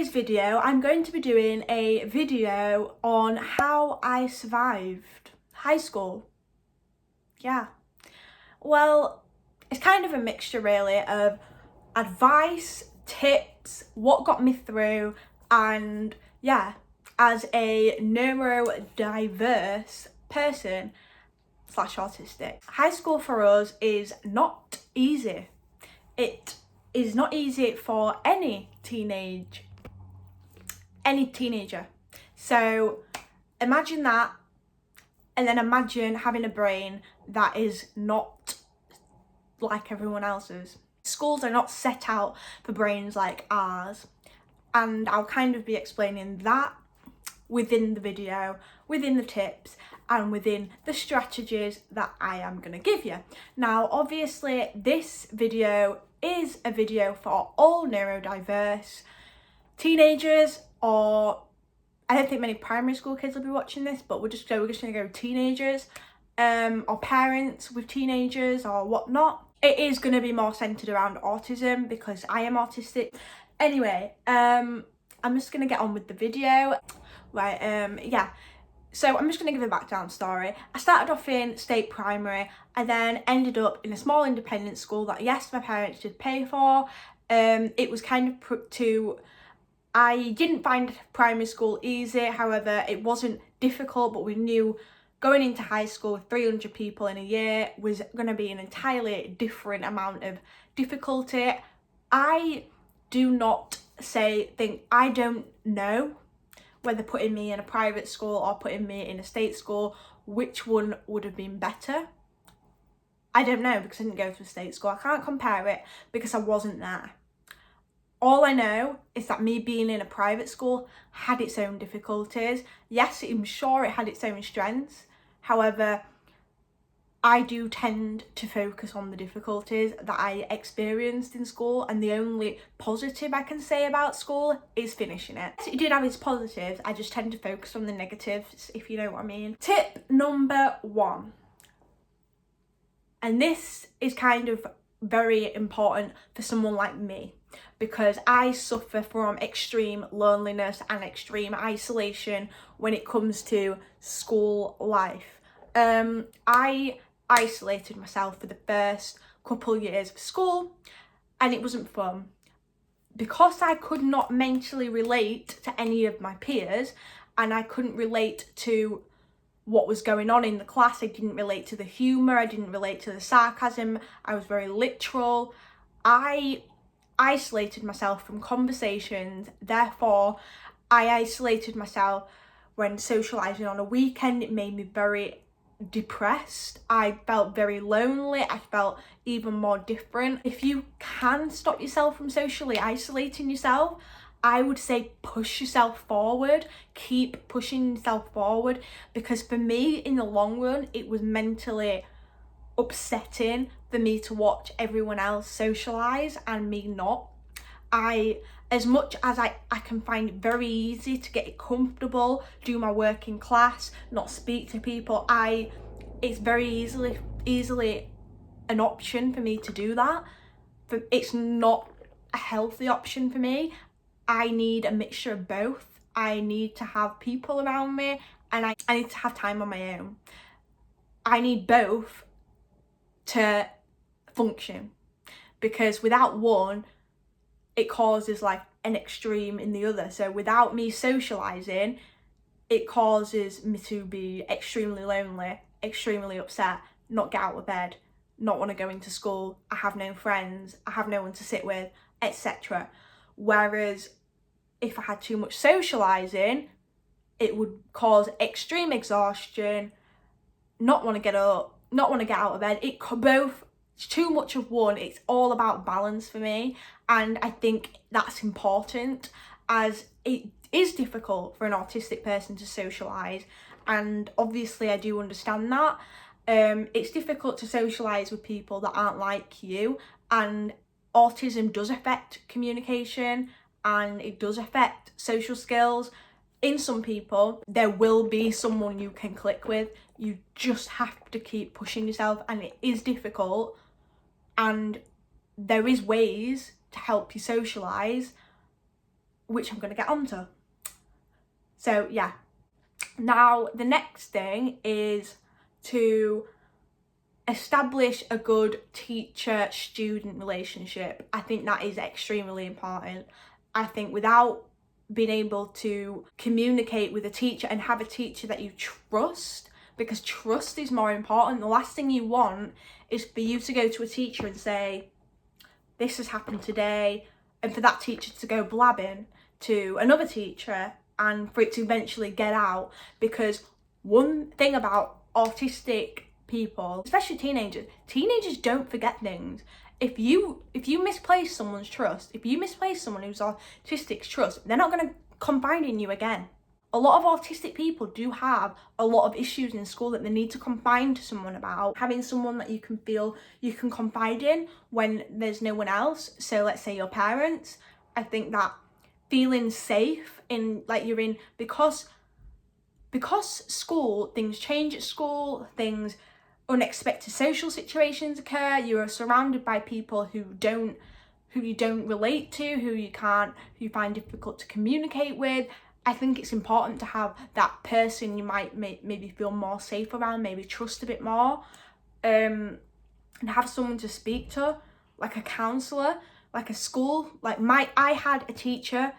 today's video, I'm going to be doing a video on how I survived high school. Yeah. Well, it's kind of a mixture really of advice, tips, what got me through, and yeah, as a neurodiverse person / autistic. High school for us is not easy. It is not easy for any teenager. So imagine that, and then imagine having a brain that is not like everyone else's. Schools are not set out for brains like ours, and I'll kind of be explaining that within the video, within the tips, and within the strategies that I am going to give you. Now, obviously, this video is a video for all neurodiverse teenagers, or I don't think many primary school kids will be watching this, but we're just going to go teenagers, or parents with teenagers or whatnot. It is going to be more centered around autism because I am autistic. Anyway, I'm just going to get on with the video. Right, yeah. So I'm just going to give a background story. I started off in state primary. I then ended up in a small independent school that, yes, my parents did pay for. It was kind of I didn't find primary school easy. However, it wasn't difficult, but we knew going into high school with 300 people in a year was going to be an entirely different amount of difficulty. I don't know whether putting me in a private school or putting me in a state school, which one would have been better. I don't know because I didn't go to a state school. I can't compare it because I wasn't there. All I know is that me being in a private school had its own difficulties. Yes, I'm sure it had its own strengths. However, I do tend to focus on the difficulties that I experienced in school, and the only positive I can say about school is finishing it. It did have its positives, I just tend to focus on the negatives, if you know what I mean. Tip number 1, and this is kind of very important for someone like me, because I suffer from extreme loneliness and extreme isolation when it comes to school life. I isolated myself for the first couple years of school, and it wasn't fun because I could not mentally relate to any of my peers, and I couldn't relate to what was going on in the class. I didn't relate to the humour, I didn't relate to the sarcasm. I was very literal. I isolated myself from conversations, therefore I isolated myself when socialising on a weekend. It made me very depressed. I felt very lonely. I felt even more different. If you can stop yourself from socially isolating yourself, I would say push yourself forward. Keep pushing yourself forward, because for me in the long run it was mentally upsetting for me to watch everyone else socialise and me not. As much as I can find it very easy to get comfortable, do my work in class, not speak to people, it's very easily an option for me to do that. But it's not a healthy option for me. I need a mixture of both. I need to have people around me, and I need to have time on my own. I need both to function, because without one, it causes like an extreme in the other. So without me socialising, it causes me to be extremely lonely, extremely upset, not get out of bed, not want to go into school, I have no friends, I have no one to sit with, etc. Whereas if I had too much socialising, it would cause extreme exhaustion, not want to get up, not want to get out of bed. It could both, it's too much of one. It's all about balance for me, and I think that's important, as it is difficult for an autistic person to socialise, and obviously I do understand that. It's difficult to socialise with people that aren't like you, and autism does affect communication and it does affect social skills. In some people, there will be someone you can click with. You just have to keep pushing yourself, and it is difficult, and there is ways to help you socialise, which I'm going to get onto. So yeah, now the next thing is to establish a good teacher-student relationship. I think that is extremely important. I think without being able to communicate with a teacher and have a teacher that you trust, because trust is more important. The last thing you want is for you to go to a teacher and say, this has happened today, and for that teacher to go blabbing to another teacher and for it to eventually get out. Because one thing about autistic people, especially teenagers don't forget things. If you misplace someone's trust, if you misplace someone who's autistic's trust, they're not going to confide in you again. A lot of autistic people do have a lot of issues in school that they need to confide to someone about. Having someone that you can feel you can confide in when there's no one else, so let's say your parents, I think that feeling safe in, like, you're in, because school, things change at school, unexpected social situations occur, you are surrounded by people who you don't relate to, who you find difficult to communicate with. I think it's important to have that person you might maybe feel more safe around, maybe trust a bit more, and have someone to speak to, like a counsellor, like a school. I had a teacher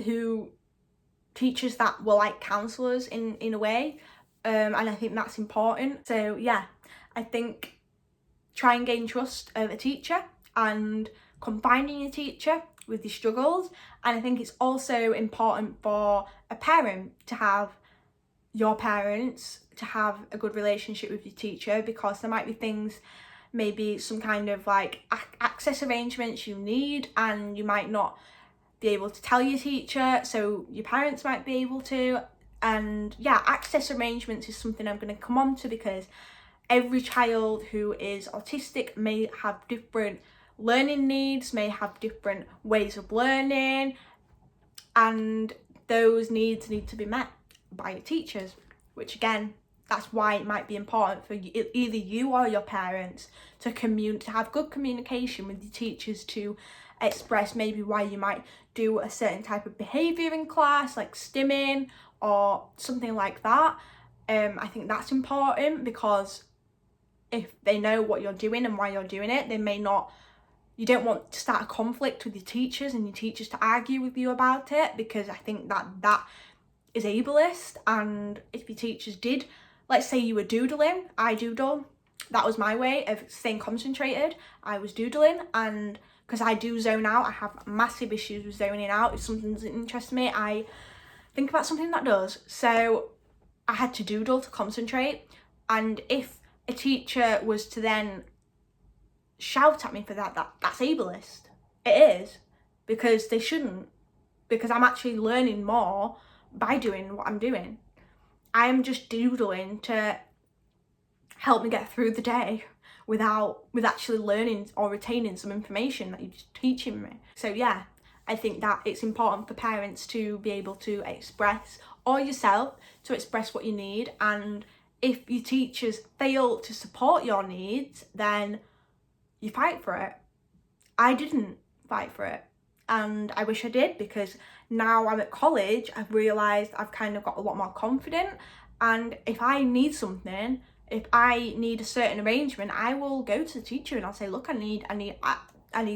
who, teachers that were like counsellors in a way, and I think that's important. So yeah, I think try and gain trust of a teacher and confide in your teacher with your struggles. And I think it's also important for a parent to have a good relationship with your teacher, because there might be things, maybe some kind of like access arrangements you need, and you might not be able to tell your teacher, so your parents might be able to. And yeah, access arrangements is something I'm going to come on to, because every child who is autistic may have different learning needs, may have different ways of learning, and those needs need to be met by your teachers, which again, that's why it might be important for either you or your parents to have good communication with your teachers, to express maybe why you might do a certain type of behaviour in class, like stimming or something like that. I think that's important, because if they know what you're doing and why you're doing it, you don't want to start a conflict with your teachers and your teachers to argue with you about it, because I think that is ableist. And if your teachers did, let's say you were doodling, I doodle, that was my way of staying concentrated. I was doodling, and because I do zone out, I have massive issues with zoning out. If something doesn't interest me, I think about something that does. So I had to doodle to concentrate. And if a teacher was to then shout at me for that's ableist. It is, because they shouldn't, because I'm actually learning more by doing what I'm doing. I am just doodling to help me get through the day with actually learning or retaining some information that you're just teaching me. So yeah, I think that it's important for parents to be able to express, or yourself to express what you need. And if your teachers fail to support your needs, then you fight for it. I didn't fight for it, and I wish I did, because now I'm at college, I've realised I've kind of got a lot more confident, and if I need something, if I need a certain arrangement, I will go to the teacher and I'll say, look, I need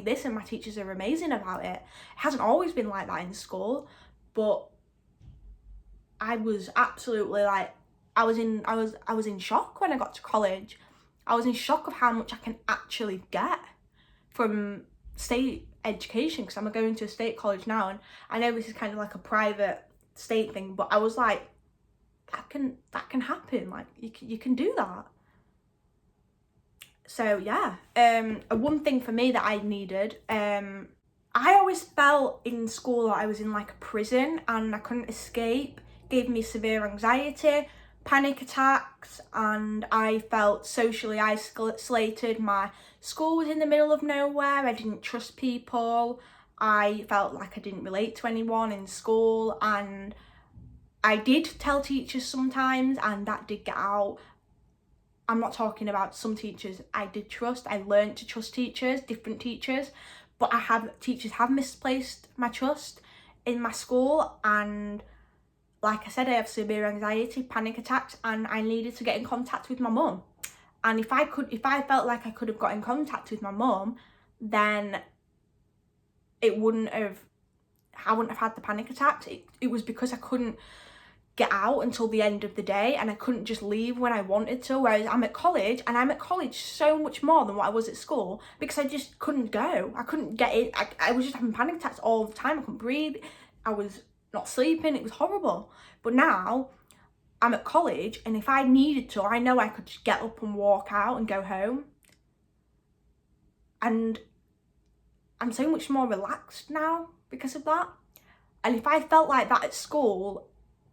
this, and my teachers are amazing about it. It hasn't always been like that in school, but I was absolutely like, I was in shock when I got to college. I was in shock of how much I can actually get from state education, because I'm going to a state college now, and I know this is kind of like a private state thing, but I was like, that can happen, like you can do that. So yeah, one thing for me that I needed, I always felt in school that I was in like a prison and I couldn't escape. It gave me severe anxiety, panic attacks, and I felt socially isolated. My school was in the middle of nowhere. I didn't trust people. I felt like I didn't relate to anyone in school, and I did tell teachers sometimes, and that did get out. I'm not talking about some teachers I did trust. I learned to trust teachers, different teachers, but teachers have misplaced my trust in my school, and like I said, I have severe anxiety, panic attacks, and I needed to get in contact with my mum. And if I felt like I could have got in contact with my mum, then I wouldn't have had the panic attacks. It was because I couldn't get out until the end of the day, and I couldn't just leave when I wanted to. Whereas I'm at college, and I'm at college so much more than what I was at school, because I just couldn't go. I couldn't get in. I was just having panic attacks all the time. I couldn't breathe. I was not sleeping. It was horrible. But now I'm at college, and if I needed to, I know I could just get up and walk out and go home. And I'm so much more relaxed now because of that. And if I felt like that at school,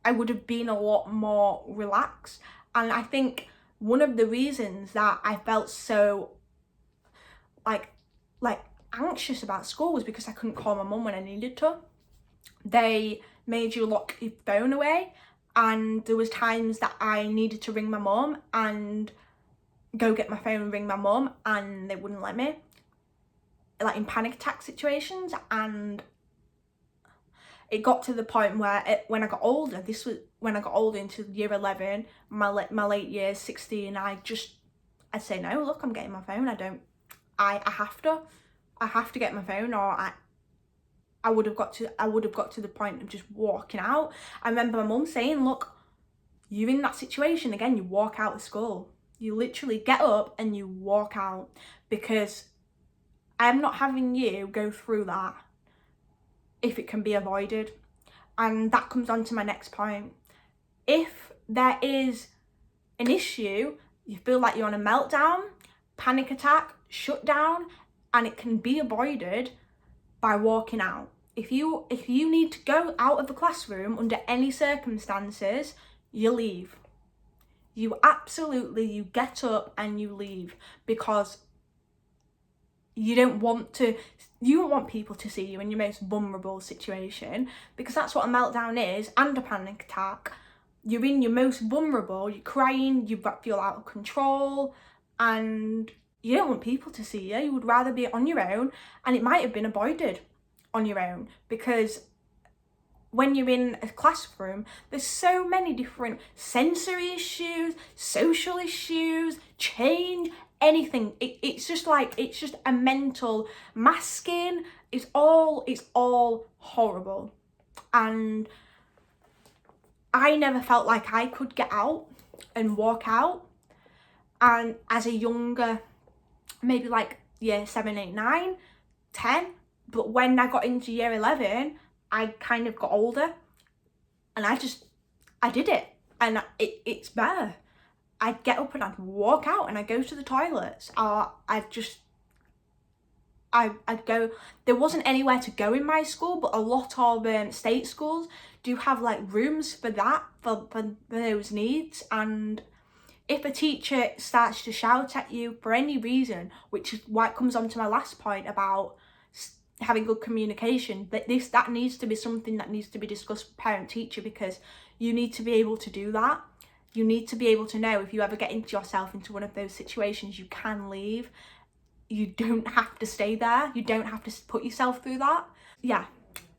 I would have been a lot more relaxed. And I think one of the reasons that I felt so like anxious about school was because I couldn't call my mum when I needed to. They made you lock your phone away, and there was times that I needed to ring my mum and go get my phone and ring my mum, and they wouldn't let me, like in panic attack situations. And it got to the point where when I got older, this was when I got older into year 11, my late years, 16, I'd say, no, look, I'm getting my phone. I have to get my phone, or I would have got to the point of just walking out. I remember my mum saying, look, you're in that situation again, you walk out of school. You literally get up and you walk out, because I'm not having you go through that if it can be avoided. And that comes on to my next point. If there is an issue, you feel like you're on a meltdown, panic attack, shutdown, and it can be avoided by walking out. If you need to go out of the classroom under any circumstances, you leave. You get up and you leave, because you don't want people to see you in your most vulnerable situation, because that's what a meltdown is, and a panic attack. You're in your most vulnerable, you're crying, you feel out of control, and you don't want people to see you. You would rather be on your own, and it might have been avoided on your own, because when you're in a classroom, there's so many different sensory issues, social issues, change, anything. It's just a mental masking. It's all horrible. And I never felt like I could get out and walk out. And as a younger, maybe like year 7, 8, 9, 10, but when I got into year 11, I kind of got older, and I did it, and it's there. I'd get up and I'd walk out, and I'd go to the toilets, or I'd go. There wasn't anywhere to go in my school, but a lot of state schools do have like rooms for that, for those needs. And if a teacher starts to shout at you for any reason, which is why it comes on to my last point about having good communication, that needs to be something that needs to be discussed with parent teacher, because you need to be able to do that. You need to be able to know if you ever get yourself into one of those situations, you can leave. You don't have to stay there. You don't have to put yourself through that. Yeah.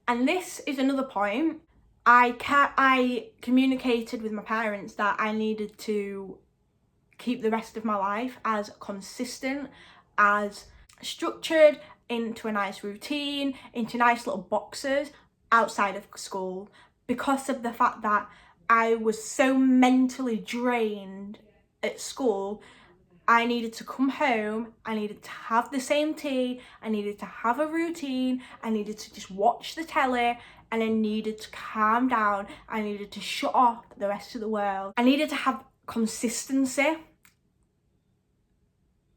And this is another point. I communicated with my parents that I needed to keep the rest of my life as consistent, as structured, into a nice routine, into nice little boxes outside of school, because of the fact that I was so mentally drained at school. I needed to come home, I needed to have the same tea, I needed to have a routine, I needed to just watch the telly, and I needed to calm down, I needed to shut off the rest of the world. I needed to have consistency,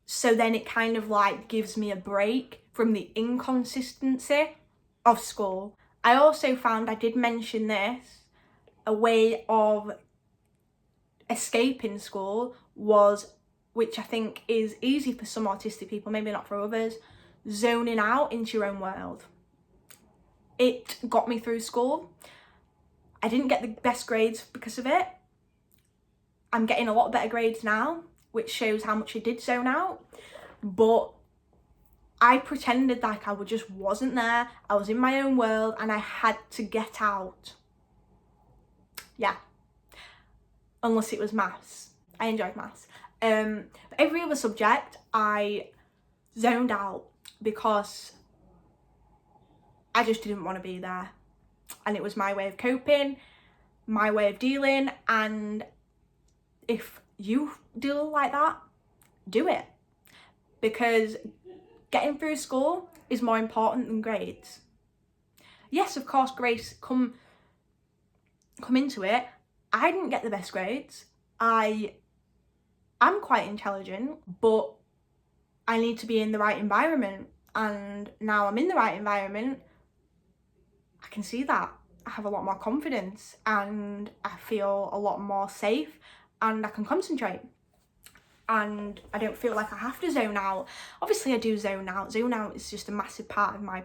so then it kind of like gives me a break from the inconsistency of school. I also found, I did mention this, a way of escaping school was, which I think is easy for some autistic people, maybe not for others, zoning out into your own world. It got me through school. I didn't get the best grades because of it. I'm getting a lot better grades now, which shows how much I did zone out. But I pretended like I just wasn't there. I was in my own world and I had to get out. Yeah. Unless it was maths. I enjoyed maths. But every other subject I zoned out because I just didn't want to be there. And it was my way of coping, my way of dealing, and if you deal like that, do it. Because getting through school is more important than grades. Yes, of course, grades come into it. I didn't get the best grades. I'm quite intelligent, but I need to be in the right environment. And now I'm in the right environment, I can see that. I have a lot more confidence and I feel a lot more safe and I can concentrate. And I don't feel like I have to zone out. Obviously I do zone out. Zone out is just a massive part of my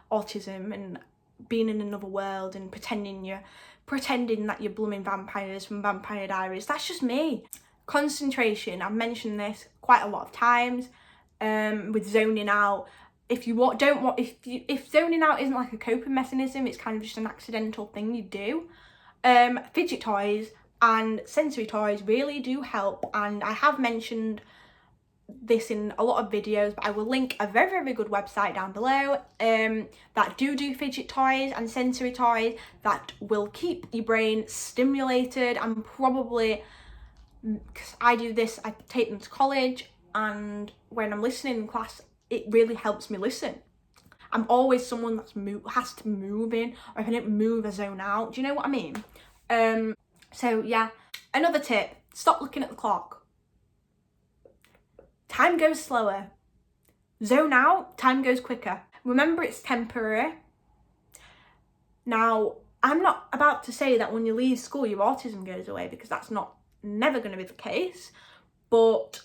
autism and being in another world and pretending that you're blooming vampires from Vampire Diaries. That's just me. Concentration, I've mentioned this quite a lot of times with zoning out. If zoning out isn't like a coping mechanism, it's kind of just an accidental thing you do. Fidget toys and sensory toys really do help, and I have mentioned this in a lot of videos, but I will link a very, very good website down below that do fidget toys and sensory toys that will keep your brain stimulated. And probably, because I do this, I take them to college, and when I'm listening in class, it really helps me listen. I'm always someone that has to move in, or if I don't move, I zone out. Do you know what I mean? So yeah, another tip, stop looking at the clock. Time goes slower. Zone out, time goes quicker. Remember, it's temporary. Now, I'm not about to say that when you leave school, your autism goes away, because that's never going to be the case. But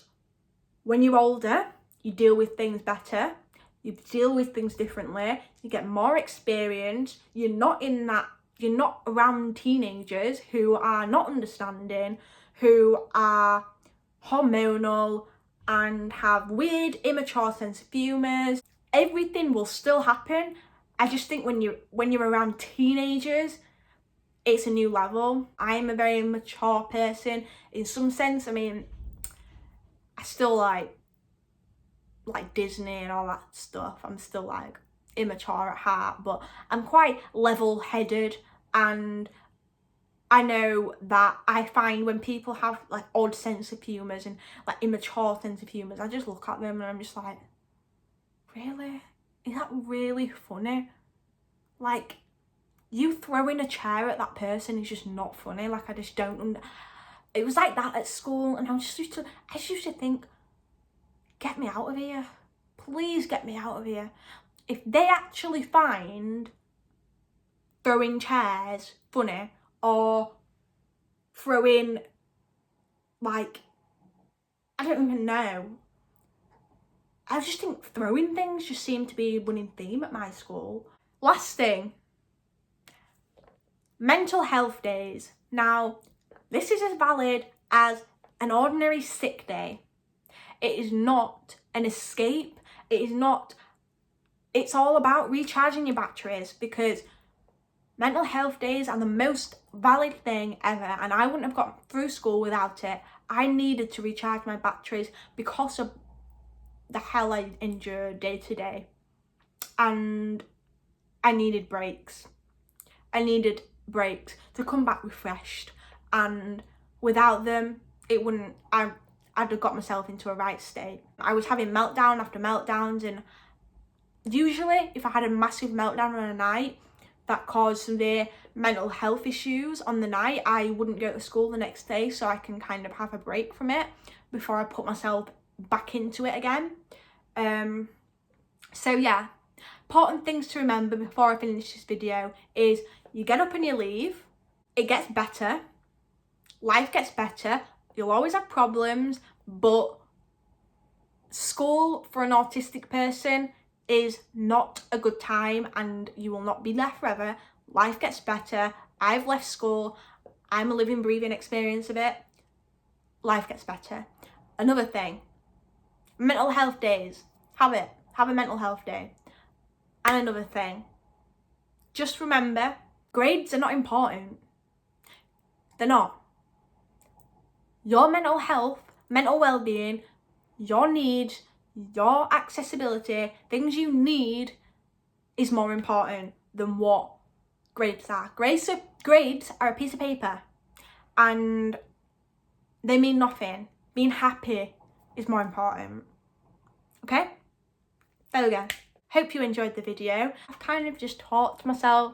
when you're older, you deal with things better. You deal with things differently. You get more experience. You're not around teenagers who are not understanding, who are hormonal and have weird, immature sense of humours. Everything will still happen. I just think when you're around teenagers, it's a new level. I'm a very mature person in some sense. I mean, I still like Disney and all that stuff. I'm still like immature at heart, but I'm quite level-headed, and I know that I find when people have like odd sense of humours and like immature sense of humours, I just look at them and I'm just like, really? Is that really funny? Like, you throwing a chair at that person is just not funny. Like, I just don't it was like that at school, and I just used to think, get me out of here. Please get me out of here. If they actually find throwing chairs funny, or throwing, like, I don't even know. I just think throwing things just seemed to be a running theme at my school. Last thing, mental health days. Now, this is as valid as an ordinary sick day. It is not an escape. It's all about recharging your batteries, because mental health days are the most valid thing ever, and I wouldn't have gotten through school without it. I needed to recharge my batteries because of the hell I endured day to day, and I needed breaks. I needed breaks to come back refreshed, and without them, I'd have got myself into a right state. I was having meltdown after meltdowns, and usually if I had a massive meltdown on a night that caused severe mental health issues on the night, I wouldn't go to school the next day, so I can kind of have a break from it before I put myself back into it again. So yeah, important things to remember before I finish this video is you get up and you leave. It gets better. Life gets better. You'll always have problems, but school for an autistic person is not a good time, and you will not be there forever. Life gets better. I've left school. I'm a living, breathing experience of it. Life gets better. Another thing, mental health days. Have have a mental health day. And another thing, just remember, grades are not important. They're not. Your mental health, mental well-being, your needs, your accessibility, things you need is more important than what grades are. Grades are a piece of paper and they mean nothing. Being happy is more important. Okay? There we go. Hope you enjoyed the video. I've kind of just talked to myself